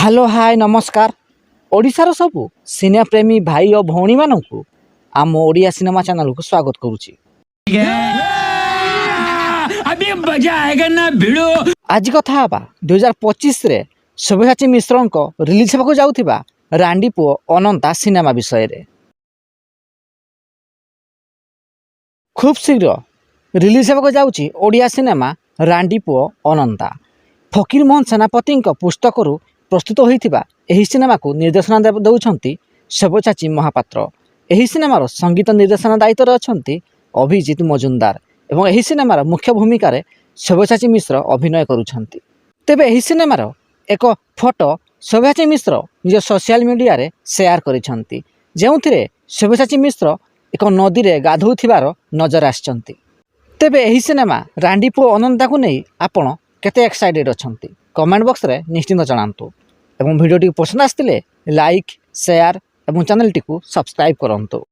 Hello hi नमस्कार। ओडिशार सबु सिने प्रेमी भाई और भौणी मानू आम ओडिया सिनेमा चैनल को स्वागत करुच्ची। अभी मजा आएगा ना भिड़ो। आज कथा हवा 2025 रे सब्यसाची मिश्र को रिलीज होगा जाउथिबा रांडी पुओ अनंता सिनेमा विषय रे। खूब शीघ्र रिलीज होगा जाउची ओडिया सिनेमा रांडी पुओ अनंता। फकीर मोहन सेनापति पुस्तक प्रस्तुत होइथिबा एही सिनेमा को निर्देशना देउछंती सब्यसाची महापात्र। एही सिनेमार संगीत निर्देशना दायित्व अछंती अभिजीत मजुमदार एवं एही सिनेमार मुख्य भूमिका रे सब्यसाची मिश्र अभिनय करुछंती। तेबे एही सिनेमार एक फोटो सब्यसाची मिश्र निज सोशल मीडिया रे शेयर करिछंती, जेउथिरे सब्यसाची मिश्र एक नदी रे गाधौथिबार नजर आछंती। तेबे एही सिनेमा रांडी पुओ अनंता को नहीं आपण केते एक्साइटेड अछंती कमेंट बॉक्स रे निश्चित जणांतु एवं वीडियो टी पसंद आस्तिले लाइक शेयर एवं चैनल टी को सब्सक्राइब करंतु।